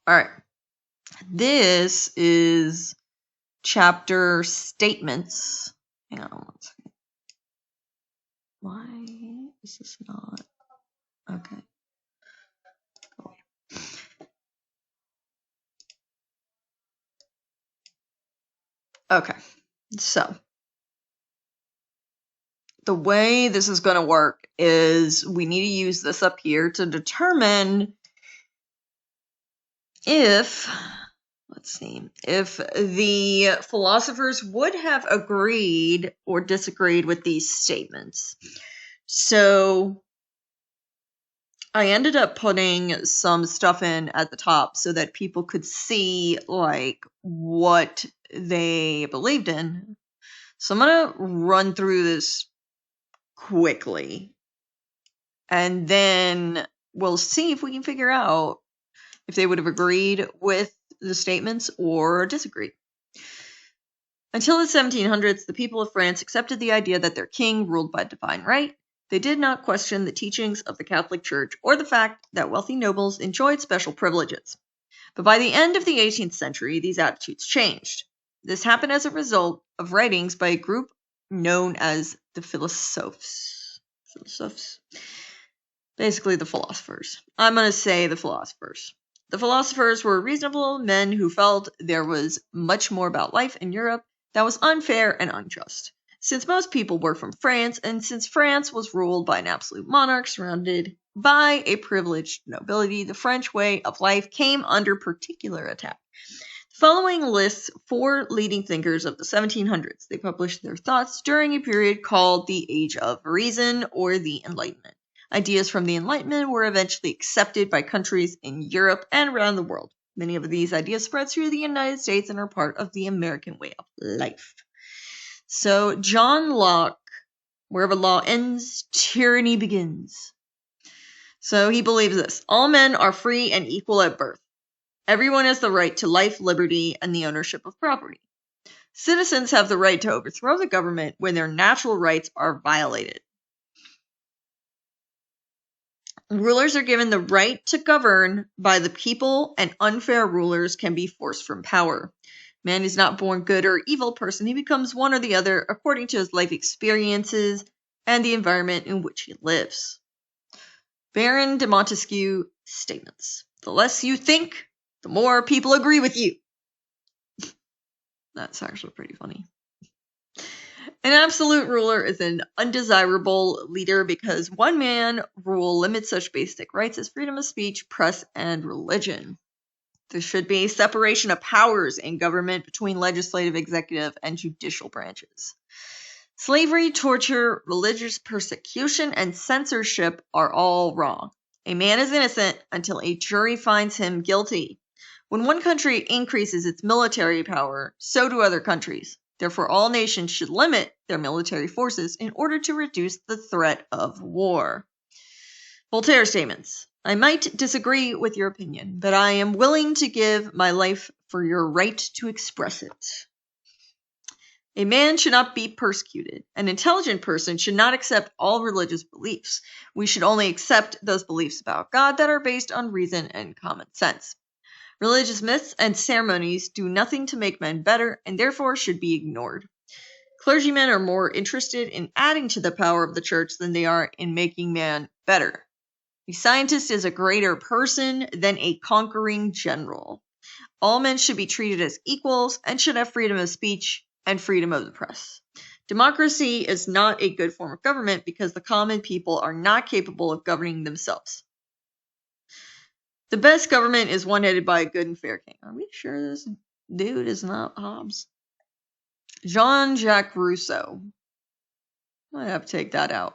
All right. This is chapter statements. Hang on one second. Why is this not? Okay. Okay. So the way this is going to work is we need to use this up here to determine if, let's see, if the philosophers would have agreed or disagreed with these statements. So I ended up putting some stuff in at the top so that people could see like what they believed in. So I'm going to run through this quickly, and then we'll see if we can figure out if they would have agreed with the statements or disagreed. Until the 1700s, the people of France accepted the idea that their king ruled by divine right. They did not question the teachings of the Catholic Church or the fact that wealthy nobles enjoyed special privileges. But by the end of the 18th century, these attitudes changed. This happened as a result of writings by a group known as the Philosophes. Basically, the philosophers. I'm going to say the philosophers. The philosophers were reasonable men who felt there was much more about life in Europe that was unfair and unjust. Since most people were from France, and since France was ruled by an absolute monarch surrounded by a privileged nobility, the French way of life came under particular attack. The following lists 4 leading thinkers of the 1700s. They published their thoughts during a period called the Age of Reason or the Enlightenment. Ideas from the Enlightenment were eventually accepted by countries in Europe and around the world. Many of these ideas spread through the United States and are part of the American way of life. So, John Locke, wherever law ends, tyranny begins. So he believes this: all men are free and equal at birth. Everyone has the right to life, liberty, and the ownership of property. Citizens have the right to overthrow the government when their natural rights are violated. Rulers are given the right to govern by the people, and unfair rulers can be forced from power. Man is not born good or evil person. He becomes one or the other according to his life experiences and the environment in which he lives. Baron de Montesquieu statements: the less you think, the more people agree with you. That's actually pretty funny. An absolute ruler is an undesirable leader because one man rule limits such basic rights as freedom of speech, press, and religion. There should be a separation of powers in government between legislative, executive, and judicial branches. Slavery, torture, religious persecution, and censorship are all wrong. A man is innocent until a jury finds him guilty. When one country increases its military power, so do other countries. Therefore, all nations should limit their military forces in order to reduce the threat of war. Voltaire statements: I might disagree with your opinion, but I am willing to give my life for your right to express it. A man should not be persecuted. An intelligent person should not accept all religious beliefs. We should only accept those beliefs about God that are based on reason and common sense. Religious myths and ceremonies do nothing to make men better and therefore should be ignored. Clergymen are more interested in adding to the power of the church than they are in making man better. A scientist is a greater person than a conquering general. All men should be treated as equals and should have freedom of speech and freedom of the press. Democracy is not a good form of government because the common people are not capable of governing themselves. The best government is one headed by a good and fair king. Are we sure this dude is not Hobbes? Jean-Jacques Rousseau. I have to take that out.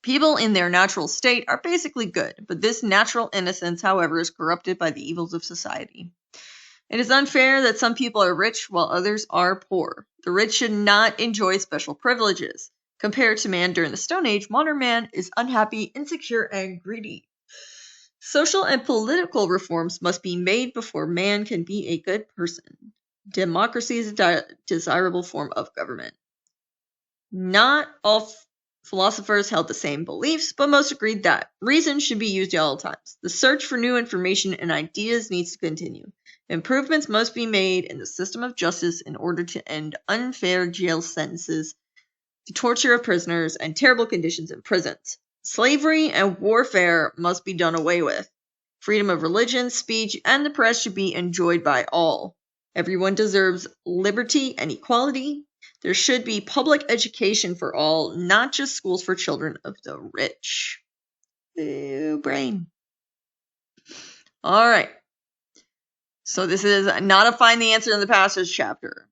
People in their natural state are basically good, but this natural innocence, however, is corrupted by the evils of society. It is unfair that some people are rich while others are poor. The rich should not enjoy special privileges. Compared to man during the Stone Age, modern man is unhappy, insecure, and greedy. Social and political reforms must be made before man can be a good person. Democracy is a desirable form of government. Not all Philosophers held the same beliefs, but most agreed that reason should be used at all times. The search for new information and ideas needs to continue. Improvements must be made in the system of justice in order to end unfair jail sentences, the torture of prisoners, and terrible conditions in prisons. Slavery and warfare must be done away with. Freedom of religion, speech, and the press should be enjoyed by all. Everyone deserves liberty and equality. There should be public education for all, not just schools for children of the rich. Ooh, brain. All right. So this is not a find the answer in the passage chapter.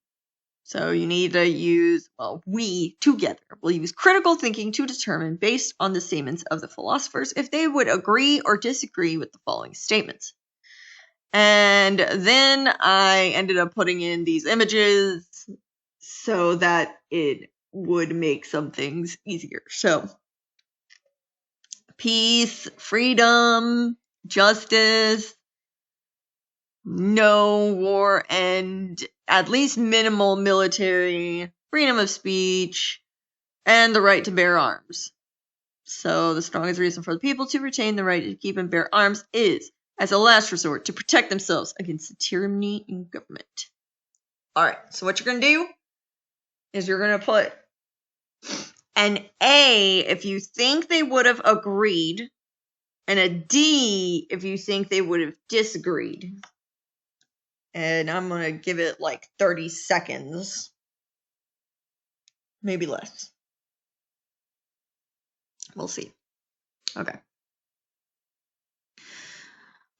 So you need to use, well, we together will use critical thinking to determine, based on the statements of the philosophers, if they would agree or disagree with the following statements. And then I ended up putting in these images so that it would make some things easier. So, peace, freedom, justice, no war, and at least minimal military, freedom of speech, and the right to bear arms. So the strongest reason for the people to retain the right to keep and bear arms is, as a last resort, to protect themselves against the tyranny in government. Alright, so what you're going to do is you're going to put an A if you think they would have agreed, and a D if you think they would have disagreed. And I'm going to give it like 30 seconds. Maybe less. We'll see. Okay.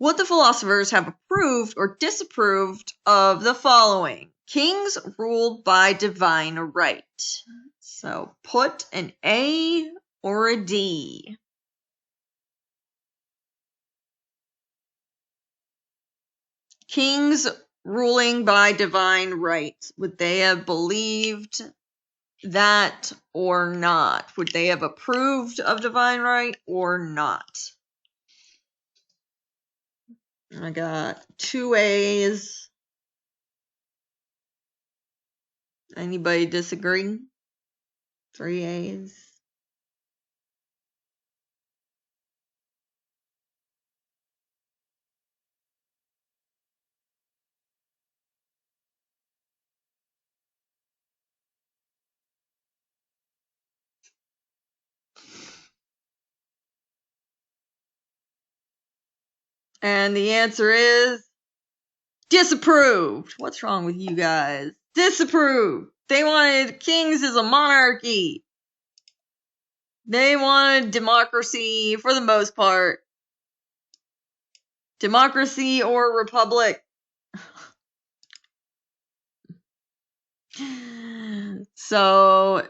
Would the philosophers have approved or disapproved of the following? Kings ruled by divine right. So put an A or a D. Kings ruling by divine right. Would they have believed that or not? Would they have approved of divine right or not? I got 2 A's. Anybody disagree? 3 A's. And the answer is disapproved. What's wrong with you guys? Disapproved. They wanted kings as a monarchy. They wanted democracy for the most part. Democracy or republic. So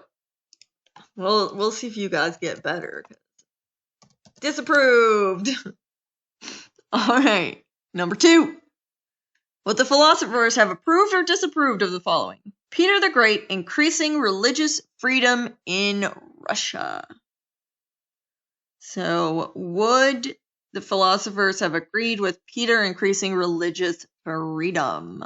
we'll see if you guys get better. Disapproved. All right. Number 2. Would the philosophers have approved or disapproved of the following? Peter the Great increasing religious freedom in Russia. So, would the philosophers have agreed with Peter increasing religious freedom?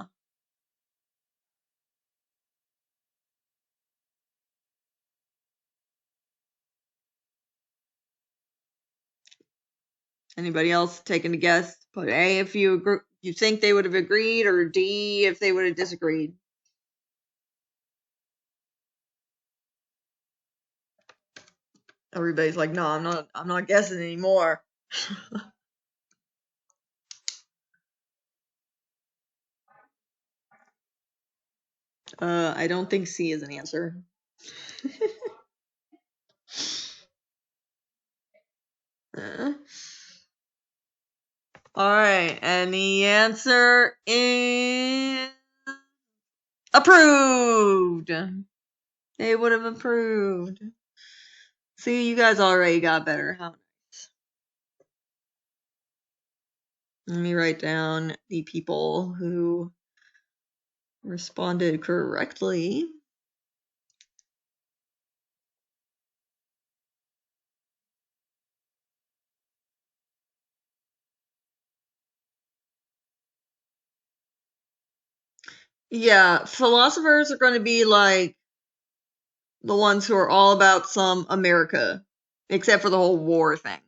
Anybody else taking a guess? Put A if you agree, you think they would have agreed, or D if they would have disagreed. Everybody's like, no, I'm not guessing anymore. I don't think C is an answer. Alright, and the answer is approved. They would have approved. See, you guys already got better. How nice. Let me write down the people who responded correctly. Yeah, philosophers are going to be like The ones who are all about some America, except for the whole war thing.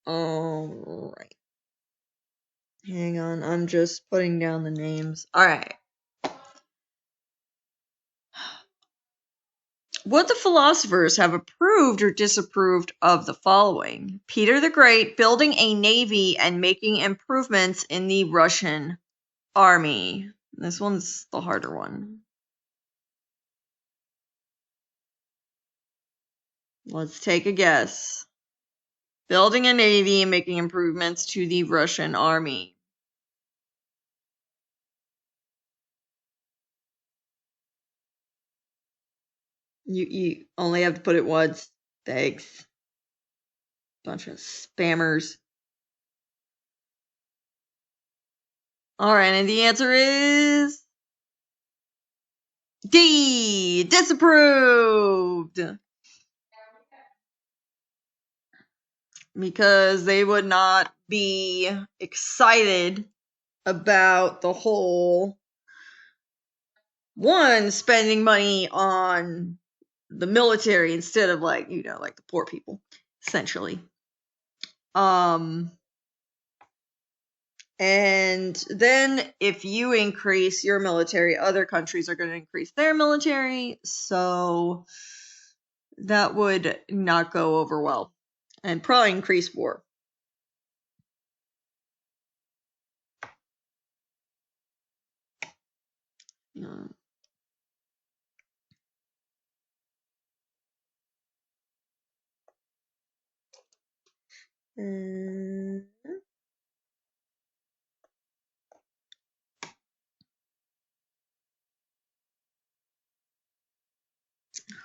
All right. Hang on, I'm just putting down the names. All right. Would the philosophers have approved or disapproved of the following? Peter the Great building a navy and making improvements in the Russian army. This one's the harder one. Let's take a guess. Building a navy and making improvements to the Russian army. You only have to put it once. Thanks. Bunch of spammers. Alright, and the answer is D. Disapproved. Because they would not be excited about the whole one spending money on the military instead of like the poor people, essentially. And then if you increase your military, other countries are going to increase their military, so that would not go over well and probably increase war.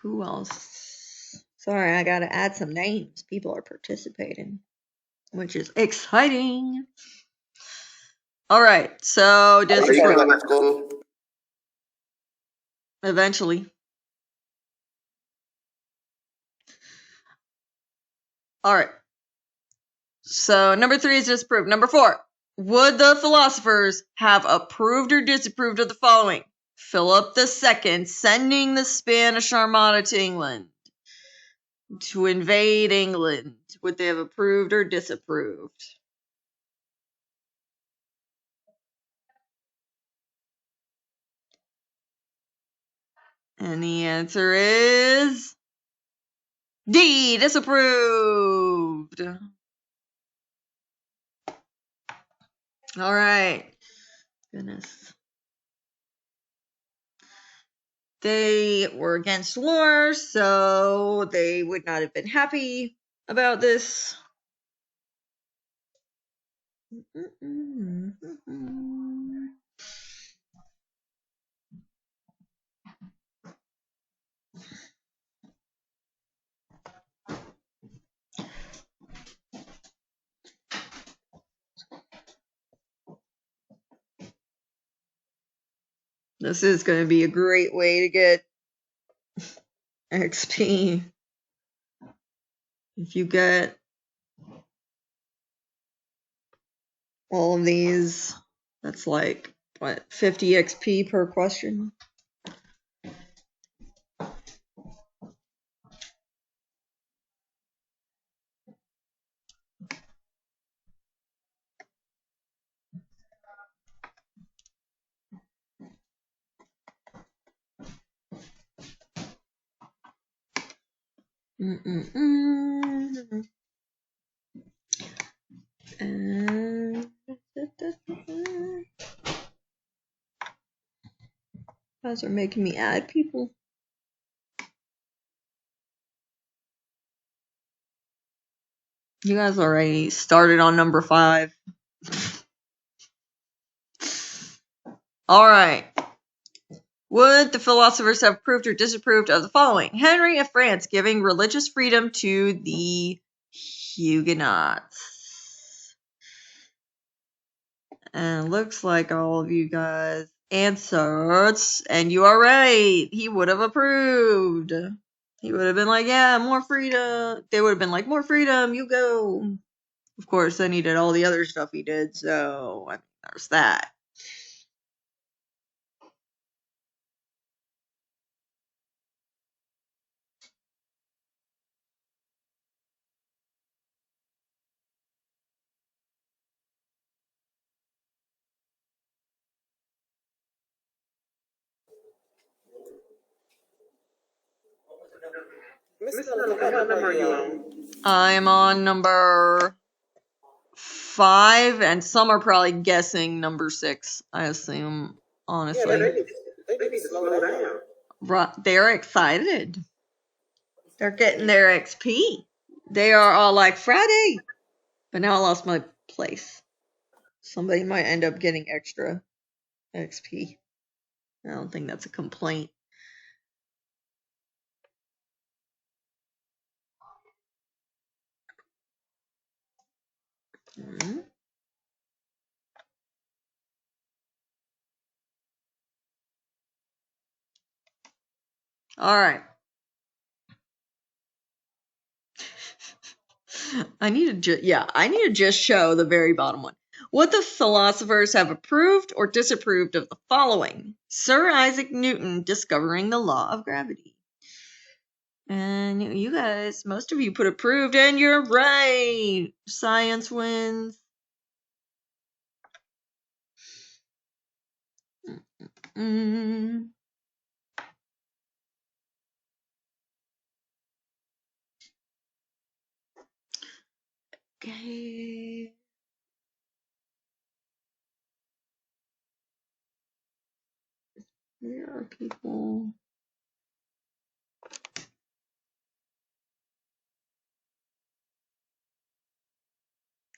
Who else? Sorry, I gotta add some names. People are participating, which is exciting. Alright, so eventually. Alright. So number 3 is disapproved. Number 4. Would the philosophers have approved or disapproved of the following? Philip II sending the Spanish Armada to England to invade England. Would they have approved or disapproved? And the answer is D. Disapproved. All right. Goodness. They were against war, so they would not have been happy about this. This is going to be a great way to get XP. If you get all of these, that's like, what, 50 XP per question? You guys are making me add people. You guys already started on number 5. All right. Would the philosophers have approved or disapproved of the following? Henry of France giving religious freedom to the Huguenots. And it looks like all of you guys answered, and you are right. He would have approved. He would have been like, yeah, more freedom. They would have been like, more freedom, you go. Of course, then he did all the other stuff he did, so I mean, there's that. Miss Melissa, what number are you on? I'm on number 5, and some are probably guessing number 6, I assume, honestly. Yeah, they need to slow down. They're excited. They're getting their XP. They are all like, Friday! But now I lost my place. Somebody might end up getting extra XP. I don't think that's a complaint. All right. I need to just show the very bottom one. Would the philosophers have approved or disapproved of the following? Sir Isaac Newton discovering the law of gravity. And you guys, most of you put approved, and you're right. Science wins. Okay. Where are people?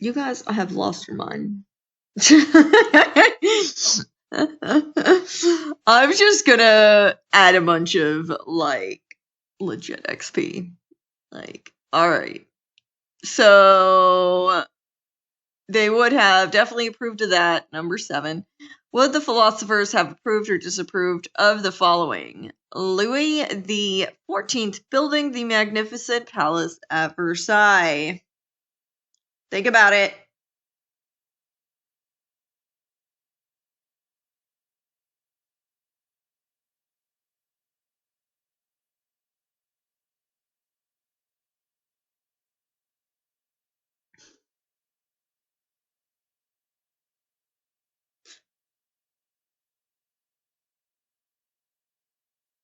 You guys have lost your mind. I'm just gonna add a bunch of like legit XP. Like, alright. So they would have definitely approved of that, number 7. Would the philosophers have approved or disapproved of the following? Louis the 14th building the magnificent palace at Versailles. Think about it.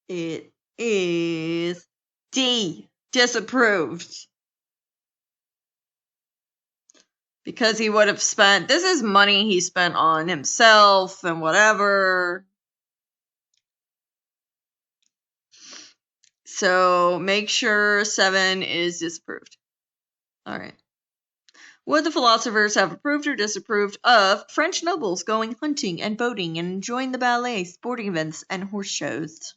It is D. Disapproved. Because he would have spent, this is money he spent on himself and whatever. So make sure 7 is disapproved. Alright. Would the philosophers have approved or disapproved of French nobles going hunting and boating and enjoying the ballet, sporting events, and horse shows?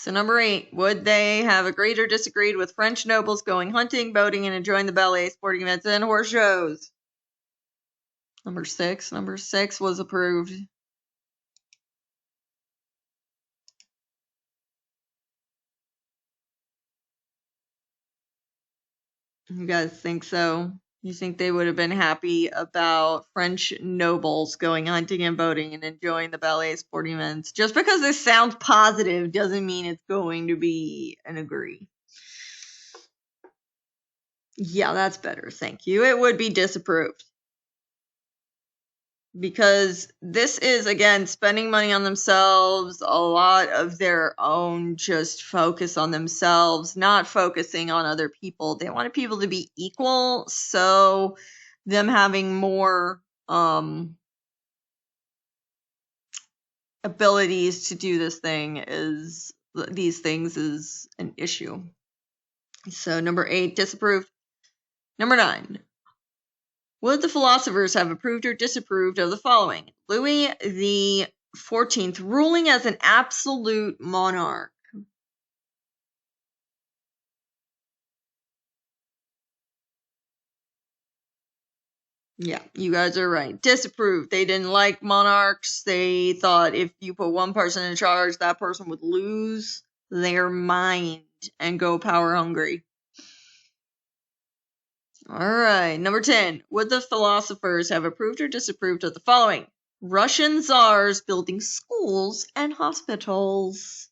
So number 8, would they have agreed or disagreed with French nobles going hunting, boating, and enjoying the ballet, sporting events, and horse shows? Number 6. Number 6 was approved. You guys think so? You think they would have been happy about French nobles going hunting and boating and enjoying the ballet sporting events? Just because this sounds positive doesn't mean it's going to be an agree. Yeah, that's better. Thank you. It would be disapproved. Because this is, again, spending money on themselves, a lot of their own just focus on themselves, not focusing on other people. They wanted people to be equal, so them having more abilities to do these things is an issue. So number 8, disapproved. Number 9. Would the philosophers have approved or disapproved of the following? Louis the 14th ruling as an absolute monarch. Yeah, you guys are right. Disapproved. They didn't like monarchs. They thought if you put one person in charge, that person would lose their mind and go power hungry. All right, number 10. Would the philosophers have approved or disapproved of the following? Russian czars building schools and hospitals.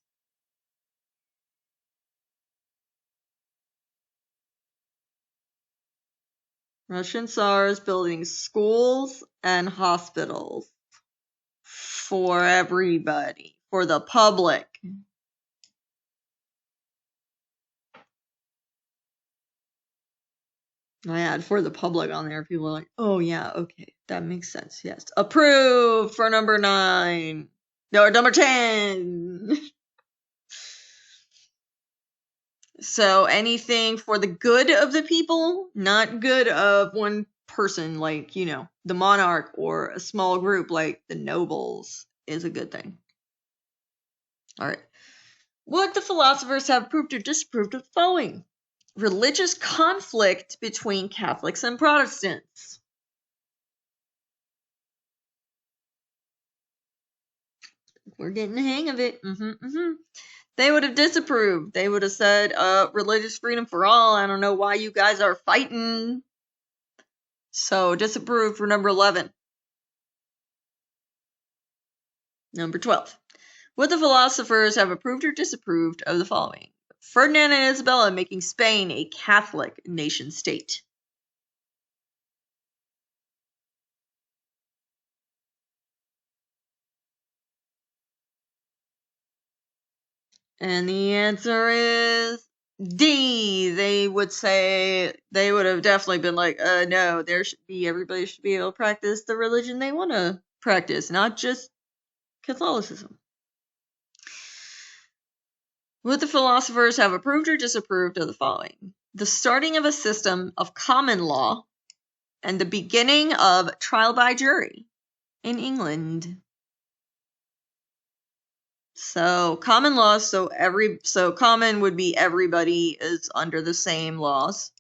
Russian czars building schools and hospitals for everybody, for the public. I had for the public on there. People are like, oh, yeah, okay, that makes sense. Yes. Approved for number 9. No, number 10. So anything for the good of the people, not good of one person, like, the monarch or a small group like the nobles, is a good thing. All right. Would the philosophers have approved or disapproved of the following? Religious conflict between Catholics and Protestants. We're getting the hang of it. They would have disapproved. They would have said, religious freedom for all. I don't know why you guys are fighting. So, disapproved for number 11. Number 12. Would the philosophers have approved or disapproved of the following? Ferdinand and Isabella making Spain a Catholic nation state. And the answer is D. They would have definitely been like, no, everybody should be able to practice the religion they want to practice, not just Catholicism. Would the philosophers have approved or disapproved of the following? The starting of a system of common law and the beginning of trial by jury in England. So common law, so common would be everybody is under the same laws.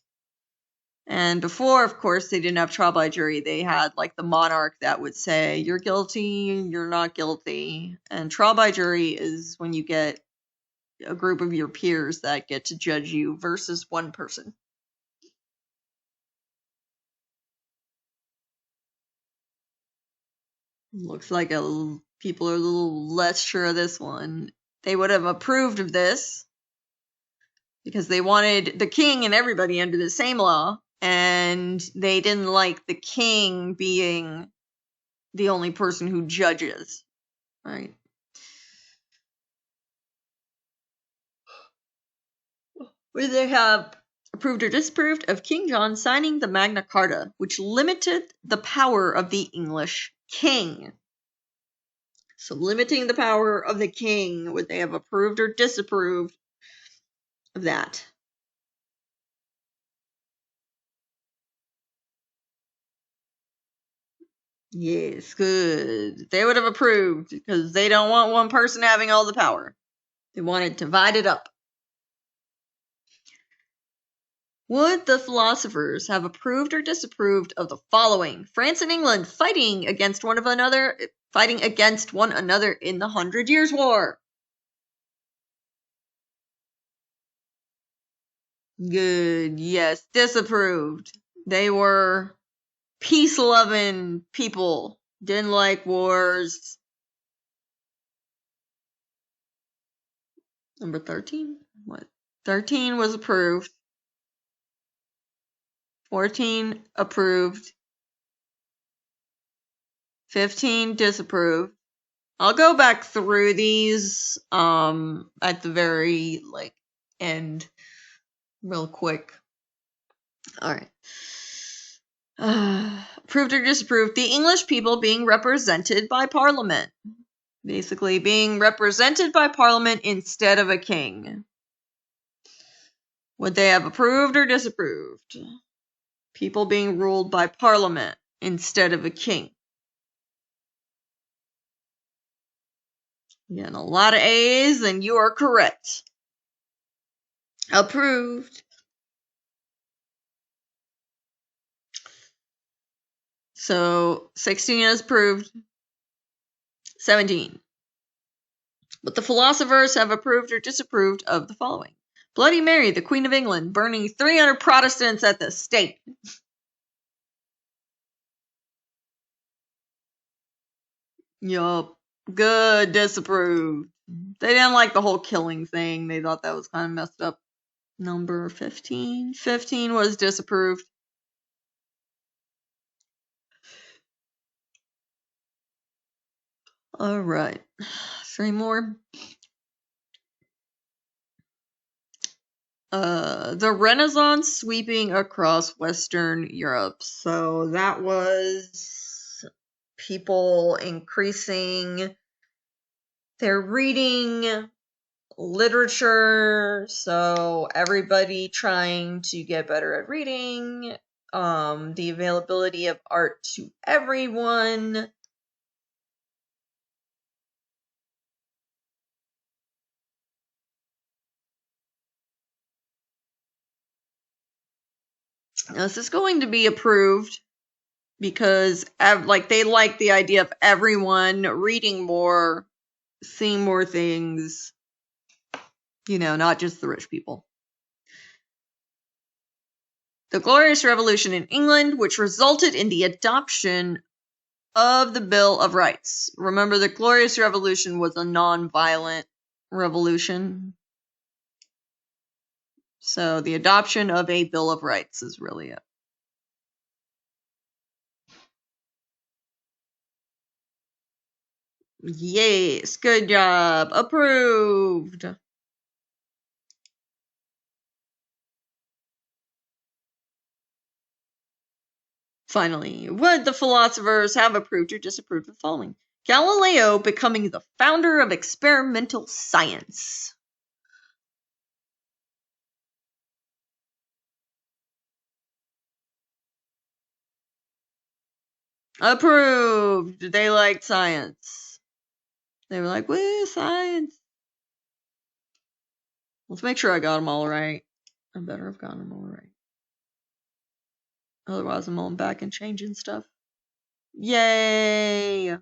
And before, of course, they didn't have trial by jury. They had like the monarch that would say, you're guilty, you're not guilty. And trial by jury is when you get a group of your peers that get to judge you versus one person. Looks like people are a little less sure of this one. They would have approved of this because they wanted the king and everybody under the same law, and they didn't like the king being the only person who judges, right? Would they have approved or disapproved of King John signing the Magna Carta, which limited the power of the English king? So limiting the power of the king, would they have approved or disapproved of that? Yes, good. They would have approved because they don't want one person having all the power. They want it divided up. Would the philosophers have approved or disapproved of the following? France and England fighting against one another in the 100 Years' War. Good. Yes, disapproved. They were peace-loving people. Didn't like wars. Number 13? What? 13 was approved. 14 approved. 15 disapproved. I'll go back through these at the very end real quick. All right. Approved or disapproved? The English people being represented by Parliament. Basically, being represented by Parliament instead of a king. Would they have approved or disapproved? People being ruled by Parliament instead of a king. Again, a lot of A's, and you are correct. Approved. So 16 is approved. 17. But the philosophers have approved or disapproved of the following. Bloody Mary, the Queen of England, burning 300 Protestants at the stake. Yup. Good, disapproved. They didn't like the whole killing thing. They thought that was kind of messed up. Number 15. 15 was disapproved. All right. 3 more. The Renaissance sweeping across Western Europe. So that was people increasing their reading, literature, so everybody trying to get better at reading, the availability of art to everyone. Now, this is going to be approved because they like the idea of everyone reading more, seeing more things, not just the rich people. The Glorious Revolution in England, which resulted in the adoption of the Bill of Rights. Remember, the Glorious Revolution was a non-violent revolution. So the adoption of a Bill of Rights is really it. Yes, good job. Approved. Finally, would the philosophers have approved or disapproved of the following? Galileo becoming the founder of experimental science. Approved. They liked science. They were like, woo, science. Let's make sure I got them all right. I better have gotten them all right. Otherwise, I'm going back and changing stuff. Yay!